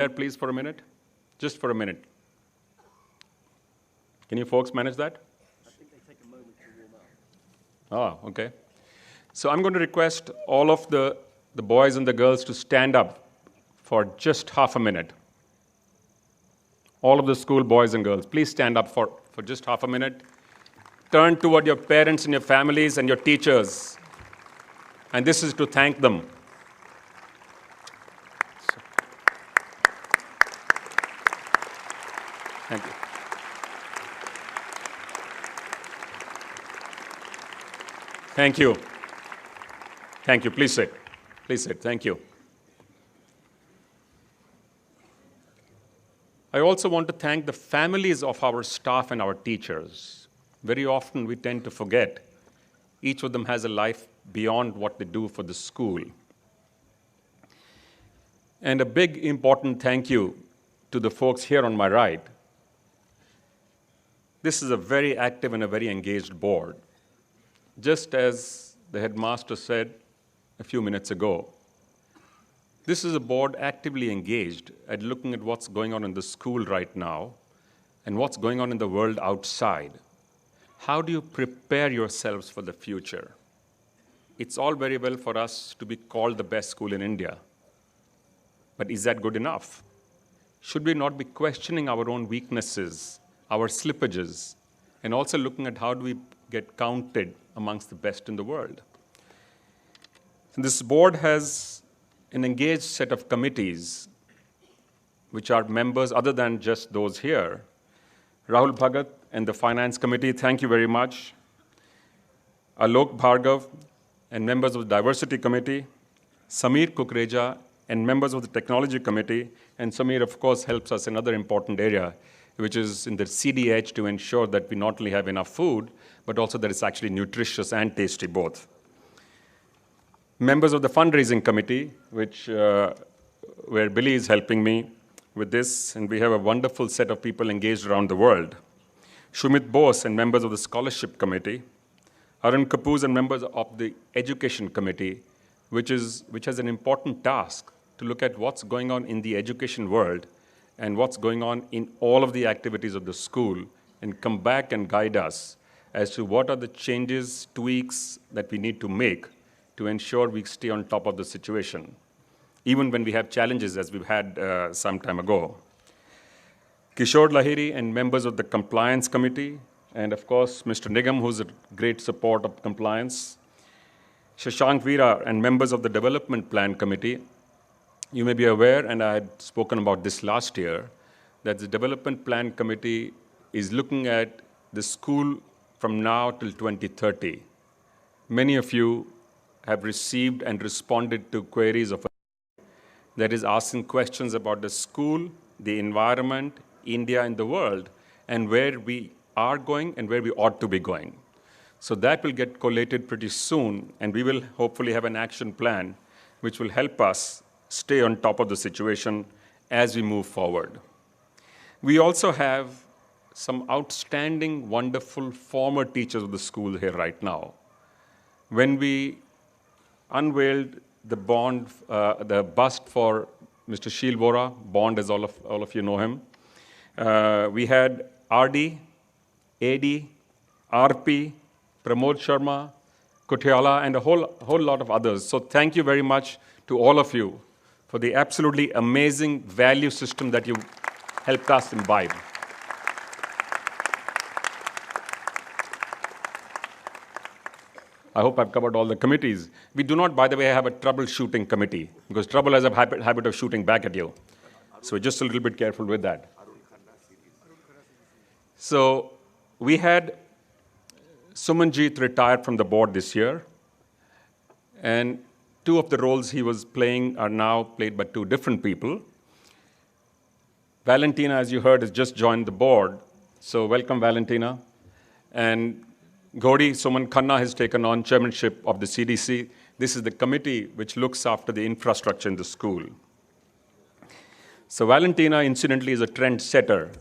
there, please, for a minute? Just for a minute. Can you folks manage that? I think they take a moment to warm up. Oh, okay. So I'm going to request all of the boys and the girls to stand up for just half a minute. All of the school boys and girls, please stand up for just half a minute. Turn toward your parents and your families and your teachers. And this is to thank them. Thank you. Thank you. Thank you. Please sit. Please sit. Thank you. I also want to thank the families of our staff and our teachers. Very often we tend to forget each of them has a life beyond what they do for the school. And a big important thank you to the folks here on my right. This is a very active and a very engaged board. Just as the headmaster said a few minutes ago, this is a board actively engaged at looking at what's going on in the school right now and what's going on in the world outside. How do you prepare yourselves for the future? It's all very well for us to be called the best school in India, but is that good enough? Should we not be questioning our own weaknesses, our slippages, and also looking at how do we get counted amongst the best in the world? And this board has an engaged set of committees which are members other than just those here. Rahul Bhagat and the Finance Committee, thank you very much. Alok Bhargav and members of the Diversity Committee. Samir Kukreja and members of the Technology Committee. And Samir, of course, helps us in another important area, which is in the CDH to ensure that we not only have enough food, but also that it's actually nutritious and tasty both. Members of the Fundraising Committee, where Billy is helping me with this, and we have a wonderful set of people engaged around the world. Shumit Bose and members of the Scholarship Committee. Arun Kapoor and members of the Education Committee, which has an important task to look at what's going on in the education world and what's going on in all of the activities of the school, and come back and guide us as to what are the changes, tweaks that we need to make to ensure we stay on top of the situation, even when we have challenges as we've had some time ago. Kishore Lahiri and members of the Compliance Committee, and of course, Mr. Nigam, who's a great support of compliance. Shashank Veera and members of the Development Plan Committee. You may be aware, and I had spoken about this last year, that the Development Plan Committee is looking at the school from now till 2030. Many of you have received and responded to queries of that is asking questions about the school, the environment, India and the world, and where we are going and where we ought to be going. So that will get collated pretty soon, and we will hopefully have an action plan which will help us stay on top of the situation as we move forward. We also have some outstanding, wonderful former teachers of the school here right now. When we unveiled the bust for Mr. Sheel Vora, Bond, as all of you know him. We had RD, AD, RP, Pramod Sharma, Kutiala, and a whole lot of others. So thank you very much to all of you for the absolutely amazing value system that you helped us imbibe. I hope I've covered all the committees. We do not, by the way, have a troubleshooting committee, because trouble has a habit of shooting back at you. So we're just a little bit careful with that. So we had Sumanjit retired from the board this year, and two of the roles he was playing are now played by two different people. Valentina, as you heard, has just joined the board. So welcome, Valentina. And Gauri Suman Khanna has taken on chairmanship of the CDC. This is the committee which looks after the infrastructure in the school. So Valentina, incidentally, is a trend setter.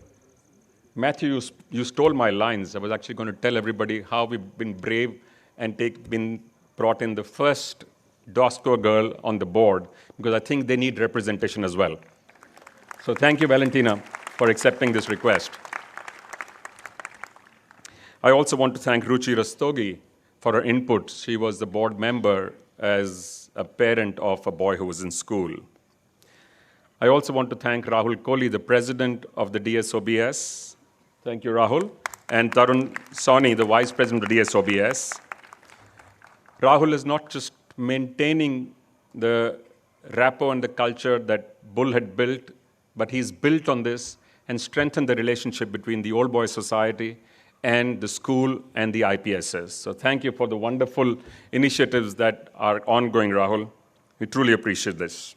Matthew, you stole my lines. I was actually going to tell everybody how we've been brave and been brought in the first DOSCO girl on the board, because I think they need representation as well. So thank you, Valentina, for accepting this request. I also want to thank Ruchi Rastogi for her input. She was the board member as a parent of a boy who was in school. I also want to thank Rahul Kohli, the president of the DSOBS. Thank you, Rahul. And Tarun Soni, the vice president of the DSOBS. Rahul is not just maintaining the rapport and the culture that Bull had built, but he's built on this and strengthened the relationship between the Old Boys Society and the school and the IPSS. So thank you for the wonderful initiatives that are ongoing, Rahul. We truly appreciate this.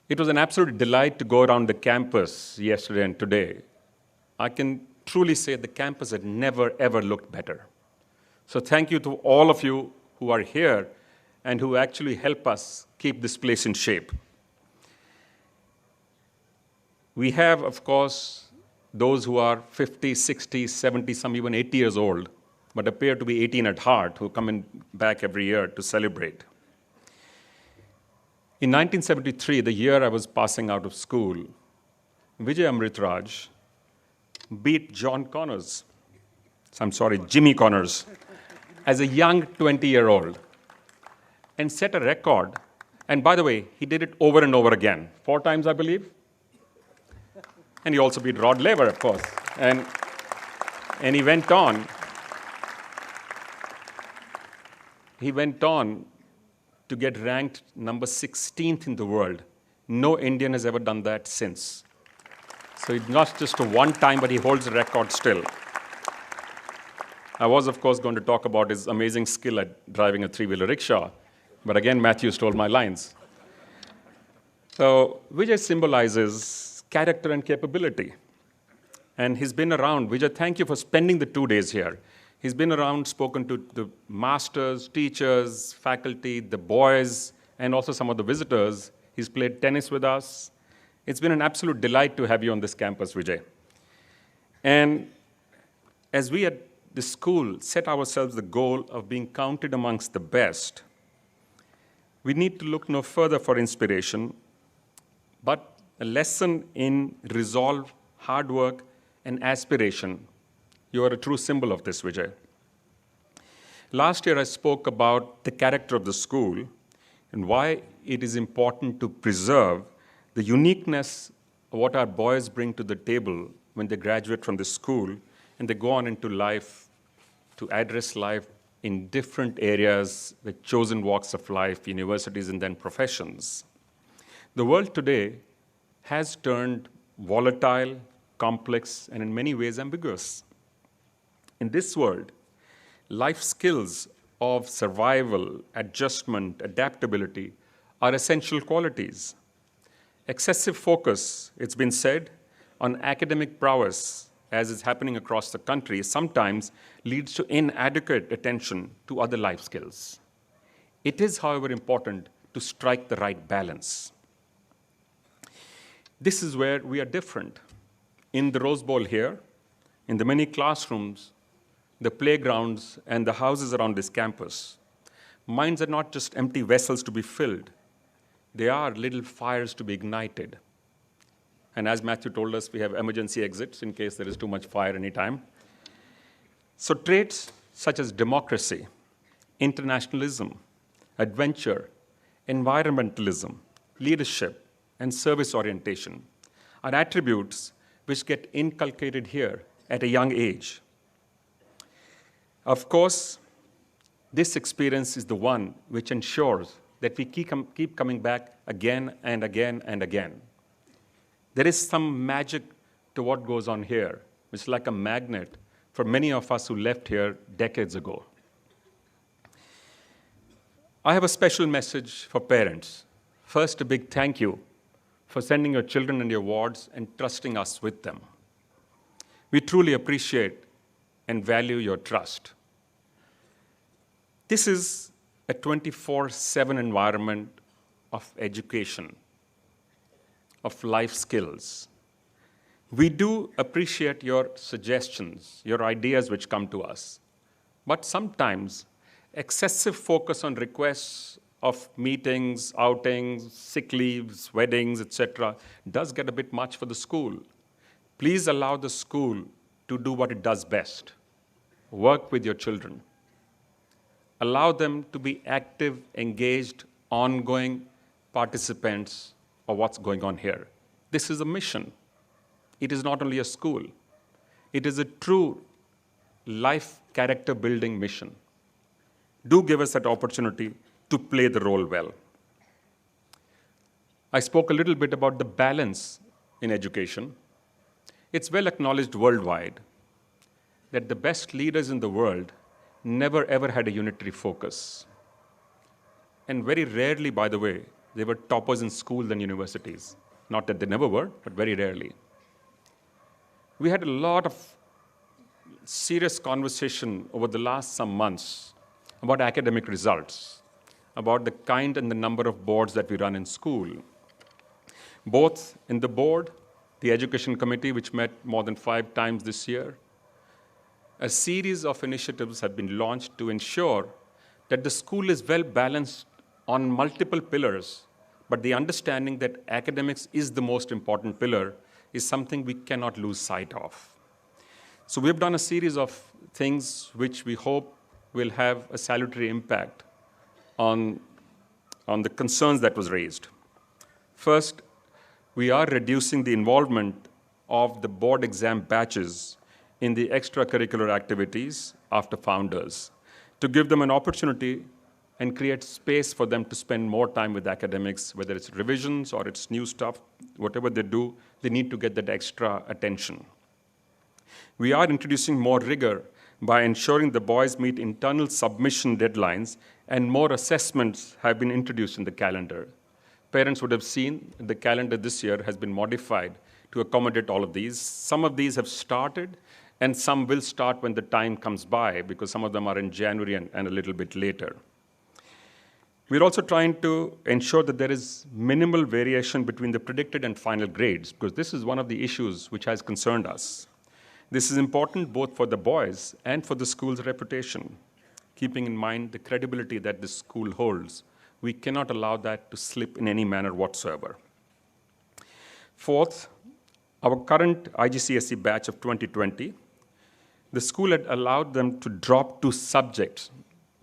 It was an absolute delight to go around the campus yesterday and today. I can truly say the campus had never, ever looked better. So thank you to all of you who are here and who actually help us keep this place in shape. We have, of course, those who are 50, 60, 70, some even 80 years old, but appear to be 18 at heart, who come in back every year to celebrate. In 1973, the year I was passing out of school, Vijay Amritraj beat Jimmy Connors, as a young 20-year-old and set a record. And by the way, he did it over and over again, 4 times, I believe. And he also beat Rod Laver, of course. And he went on. He went on to get ranked number 16th in the world. No Indian has ever done that since. So it's not just a one time, but he holds the record still. I was, of course, going to talk about his amazing skill at driving a 3-wheeler rickshaw. But again, Matthew stole my lines. So Vijay symbolizes character and capability. And he's been around. Vijay, thank you for spending the 2 days here. He's been around, spoken to the masters, teachers, faculty, the boys, and also some of the visitors. He's played tennis with us. It's been an absolute delight to have you on this campus, Vijay. And as we at the school set ourselves the goal of being counted amongst the best, we need to look no further for inspiration, but a lesson in resolve, hard work, and aspiration. You are a true symbol of this, Vijay. Last year, I spoke about the character of the school and why it is important to preserve the uniqueness of what our boys bring to the table when they graduate from the school and they go on into life to address life in different areas with chosen walks of life, universities, and then professions. The world today has turned volatile, complex, and in many ways ambiguous. In this world, life skills of survival, adjustment, adaptability are essential qualities. Excessive focus, it's been said, on academic prowess, as is happening across the country, sometimes leads to inadequate attention to other life skills. It is, however, important to strike the right balance. This is where we are different. In the Rose Bowl here, in the many classrooms, the playgrounds, and the houses around this campus, minds are not just empty vessels to be filled. They are little fires to be ignited. And as Matthew told us, we have emergency exits in case there is too much fire anytime. So traits such as democracy, internationalism, adventure, environmentalism, leadership, and service orientation are attributes which get inculcated here at a young age. Of course, this experience is the one which ensures that we keep coming back again and again and again. There is some magic to what goes on here. It's like a magnet for many of us who left here decades ago. I have a special message for parents. First, a big thank you for sending your children in your wards and trusting us with them. We truly appreciate and value your trust. This is a 24/7 environment of education, of life skills. We do appreciate your suggestions, your ideas which come to us. But sometimes excessive focus on requests of meetings, outings, sick leaves, weddings, etc., does get a bit much for the school. Please allow the school to do what it does best. Work with your children. Allow them to be active, engaged, ongoing participants of what's going on here. This is a mission. It is not only a school. It is a true life character building mission. Do give us that opportunity to play the role well. I spoke a little bit about the balance in education. It's well acknowledged worldwide that the best leaders in the world never ever had a unitary focus. And very rarely, by the way, they were toppers in schools and universities. Not that they never were, but very rarely. We had a lot of serious conversation over the last some months about academic results, about the kind and the number of boards that we run in school. Both in the board, the education committee, which met more than 5 times this year, a series of initiatives have been launched to ensure that the school is well balanced on multiple pillars, but the understanding that academics is the most important pillar is something we cannot lose sight of. So we've done a series of things which we hope will have a salutary impact on the concerns that was raised. First, we are reducing the involvement of the board exam batches in the extracurricular activities after founders to give them an opportunity and create space for them to spend more time with academics, whether it's revisions or it's new stuff, whatever they do, they need to get that extra attention. We are introducing more rigor by ensuring the boys meet internal submission deadlines, and more assessments have been introduced in the calendar. Parents would have seen the calendar this year has been modified to accommodate all of these. Some of these have started, and some will start when the time comes by, because some of them are in January and a little bit later. We're also trying to ensure that there is minimal variation between the predicted and final grades, because this is one of the issues which has concerned us. This is important both for the boys and for the school's reputation, keeping in mind the credibility that this school holds. We cannot allow that to slip in any manner whatsoever. Fourth, our current IGCSE batch of 2020, the school had allowed them to drop 2 subjects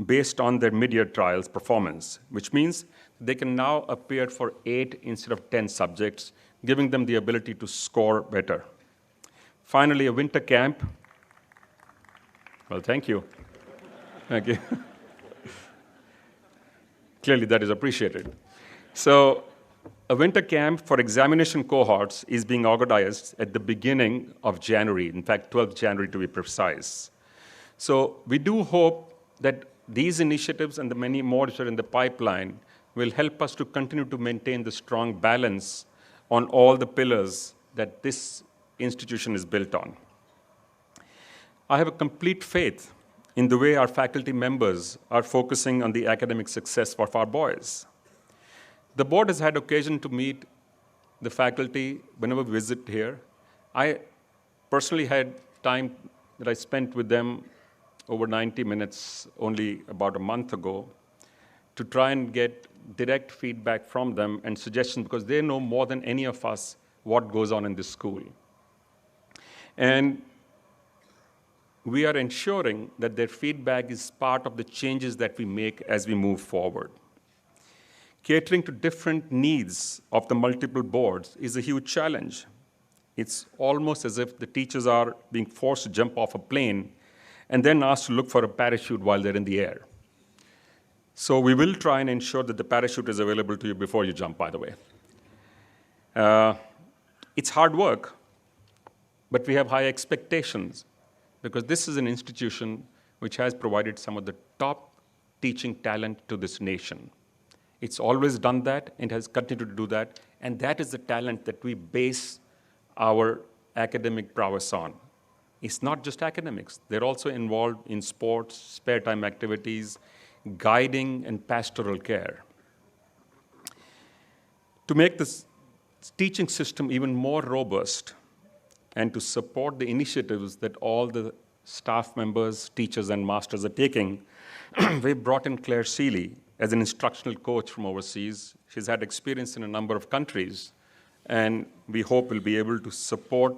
based on their mid-year trials performance, which means they can now appear for 8 instead of 10 subjects, giving them the ability to score better. Finally, a winter camp. Well, thank you. Thank you. Clearly, that is appreciated. So, a winter camp for examination cohorts is being organized at the beginning of January, in fact, 12th January to be precise. So, we do hope that these initiatives and the many more which are in the pipeline will help us to continue to maintain the strong balance on all the pillars that this institution is built on. I have a complete faith in the way our faculty members are focusing on the academic success of our boys. The board has had occasion to meet the faculty whenever we visit here. I personally had time that I spent with them over 90 minutes only about a month ago to try and get direct feedback from them and suggestions, because they know more than any of us what goes on in this school. And we are ensuring that their feedback is part of the changes that we make as we move forward. Catering to different needs of the multiple boards is a huge challenge. It's almost as if the teachers are being forced to jump off a plane and then asked to look for a parachute while they're in the air. So we will try and ensure that the parachute is available to you before you jump, by the way. It's hard work, but we have high expectations, because this is an institution which has provided some of the top teaching talent to this nation. It's always done that and has continued to do that, and that is the talent that we base our academic prowess on. It's not just academics. They're also involved in sports, spare time activities, guiding, and pastoral care. To make this teaching system even more robust and to support the initiatives that all the staff members, teachers, and masters are taking, we brought in Claire Seeley as an instructional coach from overseas. She's had experience in a number of countries, and we hope we'll be able to support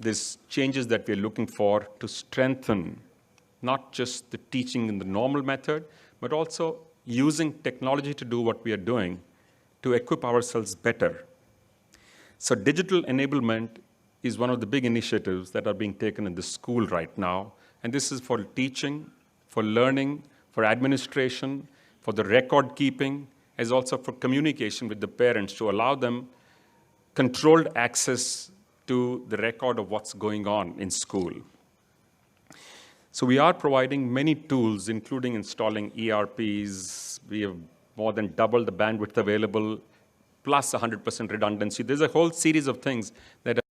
these changes that we're looking for to strengthen not just the teaching in the normal method, but also using technology to do what we are doing to equip ourselves better. So digital enablement is one of the big initiatives that are being taken in the school right now. And this is for teaching, for learning, for administration, for the record keeping, as also for communication with the parents to allow them controlled access to the record of what's going on in school. So we are providing many tools, including installing ERPs. We have more than doubled the bandwidth available, plus 100% redundancy. There's a whole series of things that are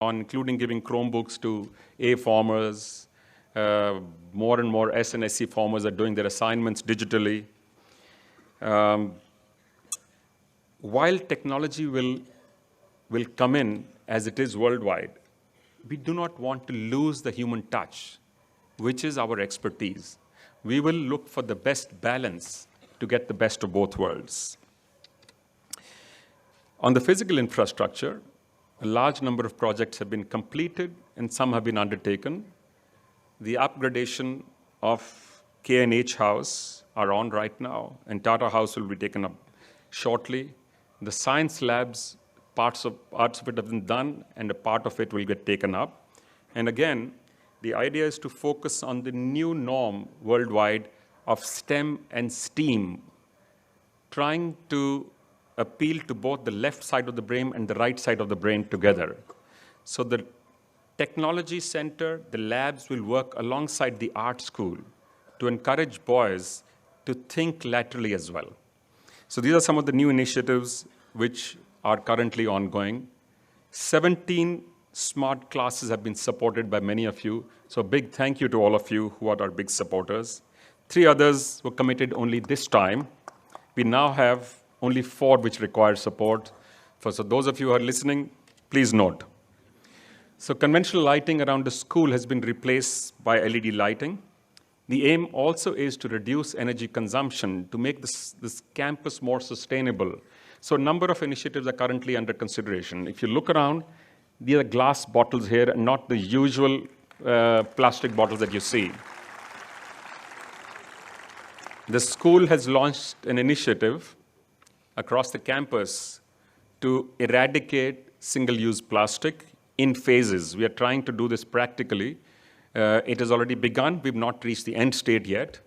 on, including giving Chromebooks to A formers. More and more S and SC formers are doing their assignments digitally. While technology will come in as it is worldwide, we do not want to lose the human touch, which is our expertise. We will look for the best balance to get the best of both worlds. On the physical infrastructure, a large number of projects have been completed and some have been undertaken. The upgradation of K&H House are on right now, and Tata House will be taken up shortly. The science labs, parts of it have been done, and a part of it will get taken up. And again, the idea is to focus on the new norm worldwide of STEM and STEAM, trying to appeal to both the left side of the brain and the right side of the brain together. So the technology center, the labs will work alongside the art school to encourage boys to think laterally as well. So these are some of the new initiatives which are currently ongoing. 17 smart classes have been supported by many of you. So a big thank you to all of you who are our big supporters. 3 others were committed only this time. We now have only 4 which require support. So those of you who are listening, please note. So conventional lighting around the school has been replaced by LED lighting. The aim also is to reduce energy consumption to make this campus more sustainable. So a number of initiatives are currently under consideration. If you look around, these are glass bottles here, and not the usual plastic bottles that you see. The school has launched an initiative across the campus to eradicate single-use plastic in phases. We are trying to do this practically. It has already begun. We've not reached the end state yet.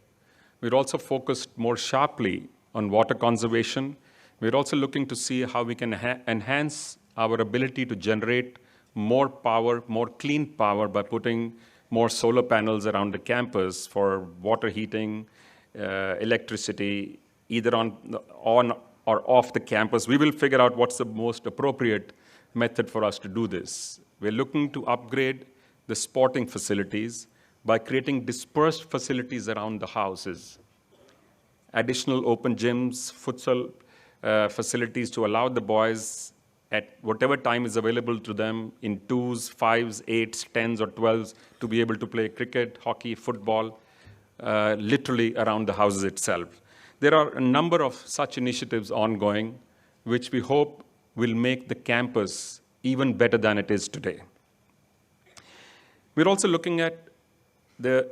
We're also focused more sharply on water conservation. We're also looking to see how we can enhance our ability to generate more power, more clean power by putting more solar panels around the campus for water heating, electricity, either on or off the campus. We will figure out what's the most appropriate method for us to do this. We're looking to upgrade the sporting facilities by creating dispersed facilities around the houses. Additional open gyms, futsal facilities to allow the boys at whatever time is available to them in 2s, 5s, 8s, 10s, or 12s to be able to play cricket, hockey, football, literally around the houses itself. There are a number of such initiatives ongoing, which we hope will make the campus even better than it is today. We're also looking at the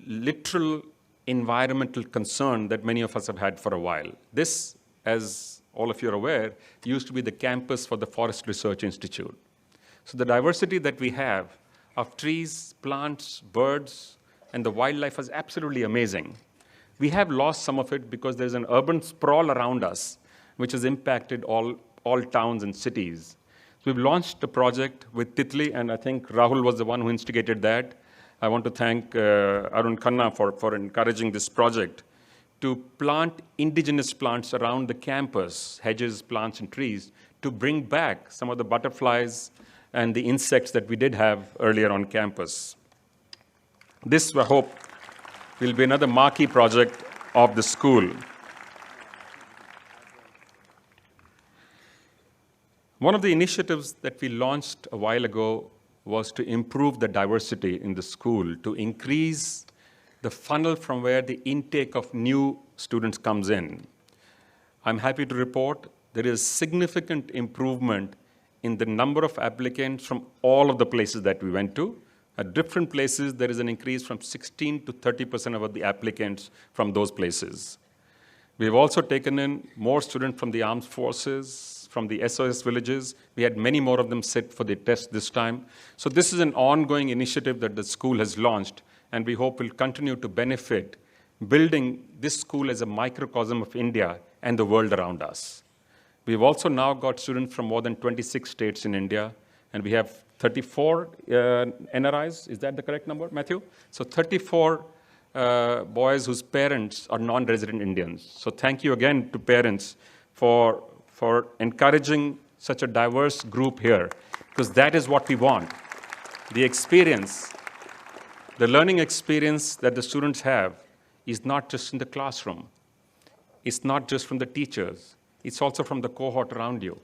literal environmental concern that many of us have had for a while. This, as all of you are aware, used to be the campus for the Forest Research Institute. So the diversity that we have of trees, plants, birds, and the wildlife is absolutely amazing. We have lost some of it because there's an urban sprawl around us, which has impacted all towns and cities. So we've launched a project with Titli, and I think Rahul was the one who instigated that. I want to thank Arun Khanna for encouraging this project to plant indigenous plants around the campus, hedges, plants, and trees, to bring back some of the butterflies and the insects that we did have earlier on campus. This, I hope, will be another marquee project of the school. One of the initiatives that we launched a while ago was to improve the diversity in the school, to increase the funnel from where the intake of new students comes in, I'm happy to report there is significant improvement in the number of applicants from all of the places that we went to. At different places, there is an increase from 16 to 30% of the applicants from those places. We've also taken in more students from the armed forces, from the SOS villages. We had many more of them sit for the test this time. So this is an ongoing initiative that the school has launched, and we hope will continue to benefit building this school as a microcosm of India and the world around us. We've also now got students from more than 26 states in India, and we have 34 NRIs. Is that the correct number, Matthew? So 34 boys whose parents are non-resident Indians. So thank you again to parents for encouraging such a diverse group here, because that is what we want. The experience, the learning experience that the students have is not just in the classroom. It's not just from the teachers. It's also from the cohort around you,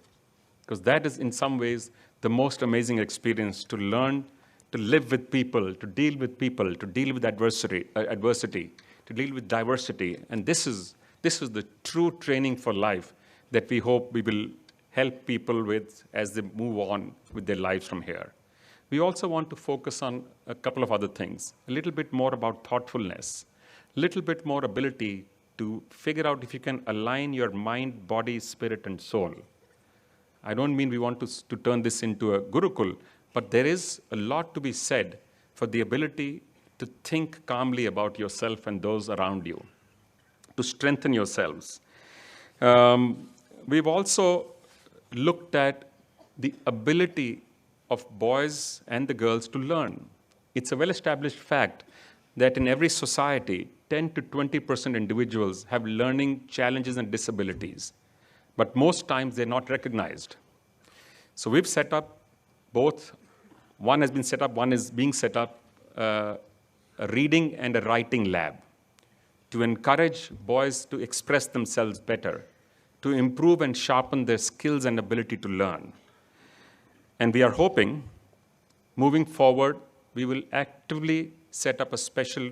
because that is in some ways the most amazing experience, to learn to live with people, to deal with adversity, to deal with diversity. And this is the true training for life that we hope we will help people with as they move on with their lives from here. We also want to focus on a couple of other things, a little bit more about thoughtfulness, a little bit more ability to figure out if you can align your mind, body, spirit, and soul. I don't mean we want to turn this into a gurukul, but there is a lot to be said for the ability to think calmly about yourself and those around you, to strengthen yourselves. We've also looked at the ability of boys and the girls to learn. It's a well-established fact that in every society, 10 to 20% individuals have learning challenges and disabilities, but most times they're not recognized. So we've set up both, one has been set up, one is being set up, a reading and a writing lab to encourage boys to express themselves better, to improve and sharpen their skills and ability to learn. And we are hoping, moving forward, we will actively set up a special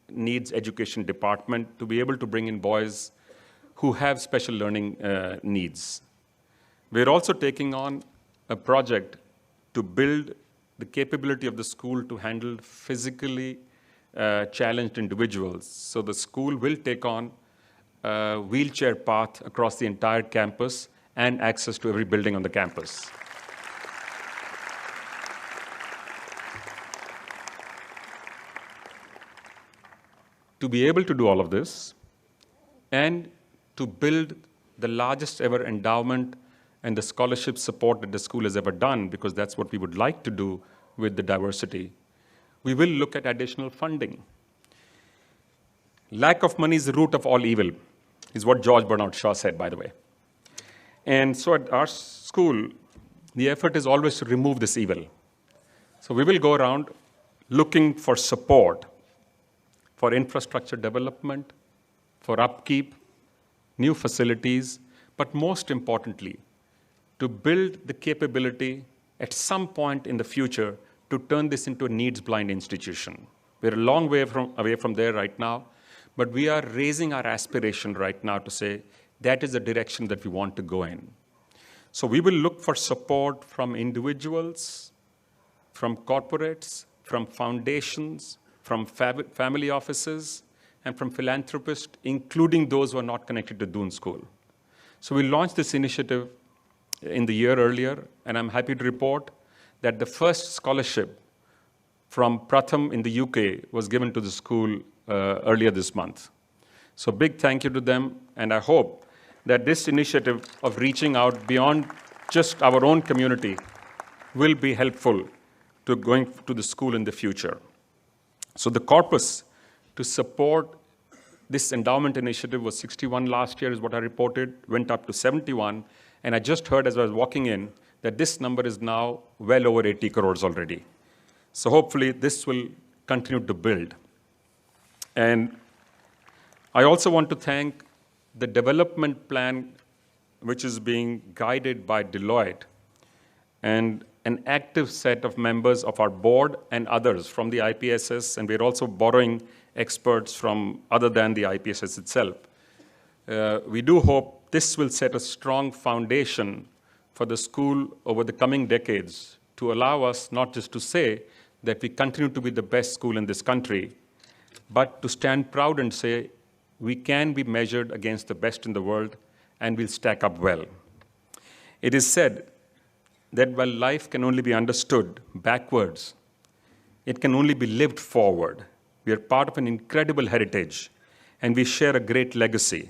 needs education department to be able to bring in boys who have special learning needs. We're also taking on a project to build the capability of the school to handle physically challenged individuals. So the school will take on a wheelchair path across the entire campus and access to every building on the campus. To be able to do all of this and to build the largest ever endowment and the scholarship support that the school has ever done, because that's what we would like to do with the diversity, we will look at additional funding. Lack of money is the root of all evil, is what George Bernard Shaw said, by the way. And so at our school, the effort is always to remove this evil. So we will go around looking for support for infrastructure development, for upkeep, new facilities, but most importantly, to build the capability at some point in the future to turn this into a needs-blind institution. We're a long way away from there right now, but we are raising our aspiration right now to say that is the direction that we want to go in. So we will look for support from individuals, from corporates, from foundations, from family offices, and from philanthropists, including those who are not connected to Doon School. So we launched this initiative in the year earlier, and I'm happy to report that the first scholarship from Pratham in the UK was given to the school earlier this month. So big thank you to them, and I hope that this initiative of reaching out beyond just our own community will be helpful to going to the school in the future. So the corpus to support this endowment initiative was 61 last year, is what I reported, went up to 71, and I just heard as I was walking in that this number is now well over 80 crores already. So hopefully this will continue to build. And I also want to thank the development plan, which is being guided by Deloitte, and an active set of members of our board and others from the IPSS, and we're also borrowing experts from other than the IPSS itself, We do hope this will set a strong foundation for the school over the coming decades to allow us not just to say that we continue to be the best school in this country, but to stand proud and say we can be measured against the best in the world and we'll stack up well. It is said that while life can only be understood backwards, it can only be lived forward. We are part of an incredible heritage and we share a great legacy.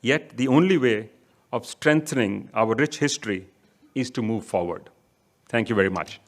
Yet the only way of strengthening our rich history is to move forward. Thank you very much.